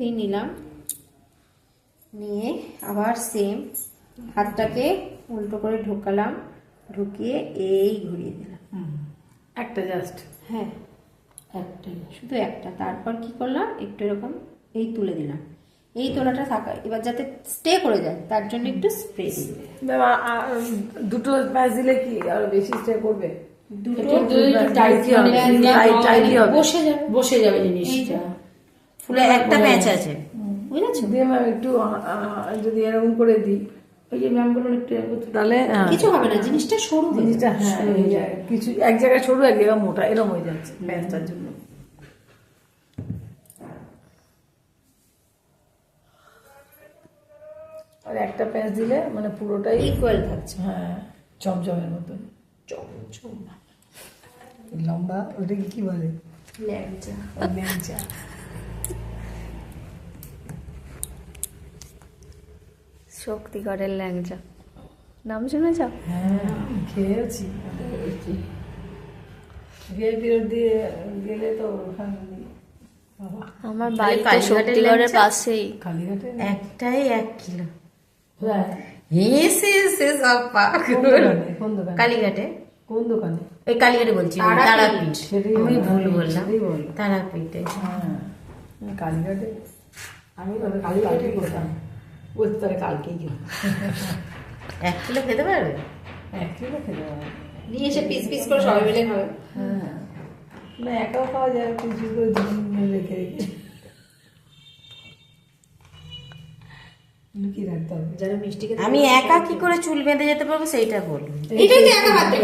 এই নিলাম, নিয়ে আবার সেম হাতটাকে উল্টো করে ঢোকালাম, ঢুকিয়ে এই ঘুরিয়ে দিলাম। একটা জাস্ট, হ্যাঁ একটাই, শুধু একটা। তারপর কি করলাম, একটু এরকম এই তুলে দিলাম। এই তোলাটা থাকা এবার যাতে স্টে করে যায় তার জন্য একটু স্প্রে দিবে। দুটো প্যাচ দিলে কি আরো বেশি স্টে করবে? দুটো বসে যাবে জিনিসটা। ফুলে একটা প্যাচ আছে, বুঝেছো? দিয়ে ম্যাম একটু যদি এরকম করে দিই, ওই যে ম্যাম বললেন একটু তাহলে কিছু হবে না, জিনিসটা সরু হয়ে জিনিসটা যাবে। হ্যাঁ হয়ে যায়। কিছু এক জায়গায় সরু, এক জায়গায় মোটা, এরকম হয়ে যাচ্ছে প্যাচটার জন্য। আর একটা প্যাচ দিলে মানে পুরোটাই ইকুয়াল থাকছে। হ্যাঁ চমচমের মতন চমচম লম্বা। ওটাকে কি বলে? ল্যাংচা। ল্যাংচা। শক্তিগড়ের ল্যাংচা নাম শুনেছ? হ্যাঁ খেয়েছি। ভিআইপি রোড দিয়ে গেলে তো ওখানে বাবা আমার বাড়িতে শক্তিগড়ের পাশেই। কালীঘাটে একটাই 1 কিলো। হ্যাঁ। হেসে হেসে সব কোন দোকানে? কোন দোকানে? কালীঘাটে। কোন দোকানে? ওই কালীঘাটে বলছি, তারাপীঠ। সেটাই আমি বললাম, ভুল বললাম, সেটাই বললাম। তারাপীঠে। হ্যাঁ কালীঘাটে। আমি কালীঘাটে করতাম, বলতে তাহলে কালকেই খেলাম। 1 কিলো খেতে পারবে? 1 কিলো খেতে পারবো। নিয়ে এসে পিস পিস করে সবাই মিলে খাবে। হ্যাঁ না একাও খাওয়া যায়, কিছু করে দুদিন রেখে রেখে লুকিয়ে রাখতে হবে। যারা মিষ্টি খেতে আমি একা কি করে চুল বেঁধে যেতে পারবো সেইটা বলুন। এটাই তো একা পারতে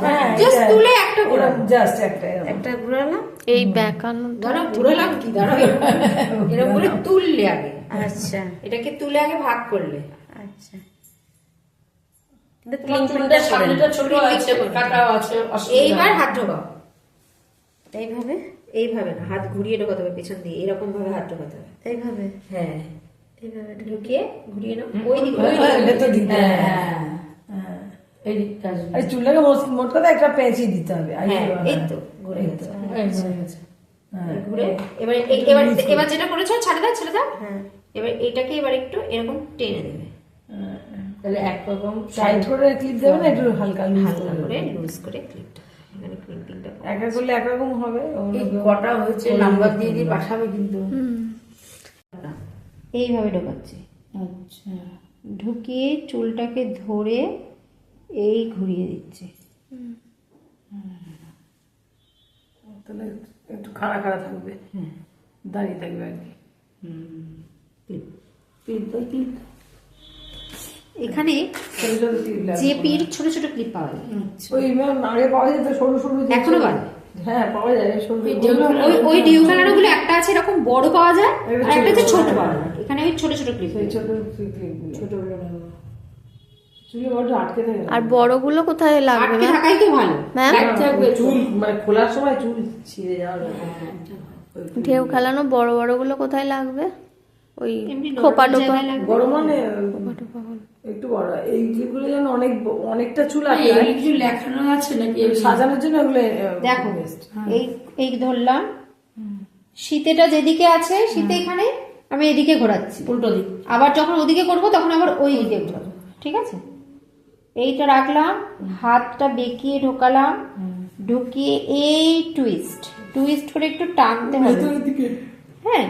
হ্যাঁ, জাস্ট এটা- তুলে একটা ওরা করে জাস্ট একটা এরকম। একটা ঘুরালাম। এই বেঁকানো ধরো ঘুরালাম কি, ধরো এরকম করে তুললে আগে, আচ্ছা এটাকে তুলে আগে ভাগ করলে। আচ্ছা, কিন্তু ক্লিনটা সামনেটা ছোট আছে, কাটাও আছে, এইবার হাত ঢোকাও। এইভাবে এইভাবে না, হাত ঘুরিয়ে ঢোকাতে হবে পেছন দিয়ে, এরকম ভাবে হাত ঢোকাতে হবে। এইভাবে হ্যাঁ এইভাবে ঢুকিয়ে ঘুরিয়ে নাও, ওই দিকে ভেতর দিতে হবে। হ্যাঁ এই কাজ। আর চুলটাকে মোট কথা একটা পেঁচি দিতে হবে। হ্যাঁ এই তো ঘুরে গেছে। হ্যাঁ ঘুরে এবার এবার যেটা করেছো ছেড়ে দাও, ছেড়ে দাও। হ্যাঁ এবার এটাকে এবার একটু এরকম টেনে দেবে, তাহলে একরকম সাইড করে ক্লিপ দেবে না, একটু হালকা লুজ হালকা করে করে লুজ করে ক্লিপটা, এখানে ক্লিপিংটা একা করলে একরকম হবে। কটা হয়েছে নাম্বার দিয়ে দিয়ে পাঠাবে কিন্তু। এইভাবে ঢোকাচ্ছি। আচ্ছা ঢুকিয়ে চুলটাকে ধরে এই ঘুরিয়ে দিচ্ছে। তাহলে একটু খাড়া খাড়া থাকবে, দাঁড়িয়ে থাকবে আর কি। এখানে ছোট ছোট ক্লিপ লাগবে। জেপির ছোট ছোট ক্লিপ পাওয়া যায়, ওই ম্যাম আগে পাওয়া যেত সরু সরু যে- এখনো পাওয়া যায়। হ্যাঁ পাওয়া যায় সরু ওই ডিউ কালার গুলো একটা আছে এরকম বড় পাওয়া যায়, একটা আর একটা হচ্ছে ছোট, ছোট হ্যাঁ। পাওয়া যায়। এখানে ওই ছোট ছোট ক্লিপ, সেই ছোট ক্লিপগুলো ছোট চুলে বড় আটকে থাকে না। আর বড়গুলো কোথায় লাগবে আটকে ম্যাম? থাকাই তো ভালো। ম্যাম চুল মানে খোলার সময় চুল ছিঁড়ে যাওয়ার ঢেউ খেলানো বড় বড়গুলো কোথায় লাগবে? ওই এমনি খোপা normal টোপা জায়গায় লাগবে। বড় মানে একটু বড়। এই ক্লিপগুলো যেন অনেকটা চুল আছে কিছু লেখানো আছে নাকি? সাজানোর জন্য ওগুলো দেখো বেস্ট। এই এই ধরলাম, শীতেটা যেদিকে আছে শীতে এখানে আমি এদিকে ঘোরাচ্ছি, উল্টো দিক। আবার যখন ওদিকে করবো তখন আবার ওই দিকে ঘোরাবো, ঠিক আছে? এইটা রাখলাম, হাতটা বেঁকিয়ে ঢোকালাম, ঢুকিয়ে এই টুইস্ট টুইস্ট করে একটু টানতে হবে। হ্যাঁ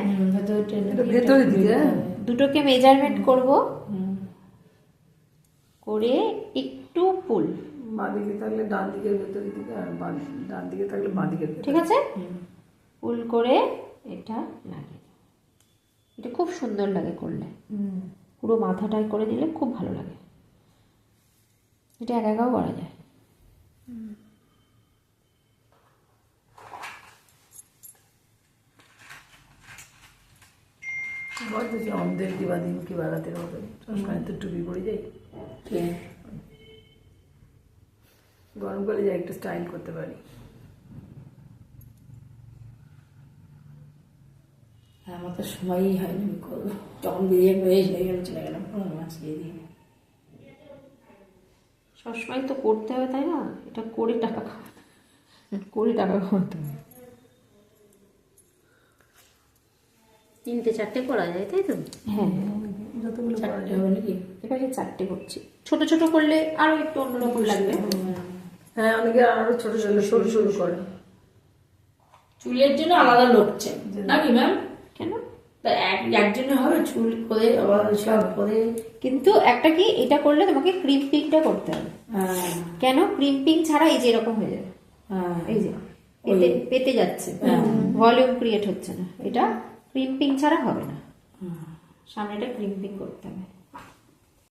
এটা ভেতরের দিকে দুটোকে মেজারমেন্ট করব, করে একটু পুল, বাঁ দিকে থাকলে ডান দিকের ভেতরের দিকে, আর ডান দিকে থাকলে বাঁ দিকের ভেতরে। ঠিক আছে? পুল করে এটা লাগে, এটা খুব সুন্দর লাগে করলে, পুরো মাথাটাই করে দিলে খুব ভালো লাগে। এটা একা একাও করা যায়। বলতো যে অন্ধের কি বা দিন কি বা রাতের মতো সবসময় তো টুপি পরে যাই, গরমকালে যাই একটু স্টাইল করতে পারি। আমার তো সময়ই হয়নি, আমি করবো তখন বেরিয়ে হয়ে গেল, চলে গেলাম আজকে দিয়ে। সবসময় তো করতে হবে তাই না? এটা করে টাকা খাওয়াতে, করে টাকা খাওয়াতে হবে। তিনটে চারটে করা যায় তাই তো? হ্যাঁ যতগুলো করা চারটে যায়। হবে নাকি? এবারে 4টে করছি। ছোট ছোট করলে আরো একটু অন্যরকম লাগবে। হ্যাঁ, অনেকে আরো ছোট ছোট সরু সরু করে। চুলের জন্য আলাদা লোক চাই নাকি ম্যাম? কেন? তা একজনে হবে চুল করে আবার সব করে? কিন্তু একটা কি, এটা করলে তোমাকে ক্রিম্পিংটা করতে হবে। হ্যাঁ কেন? ক্রিম্পিং ছাড়া এই যে এরকম হয়ে যাবে, হ্যাঁ এই যে পেতে পেতে যাচ্ছে, ভলিউম ক্রিয়েট হচ্ছে না। এটা ক্রিম্পিং ছাড়া হবে না, সামনেটা ক্রিম্পিং করতে হবে।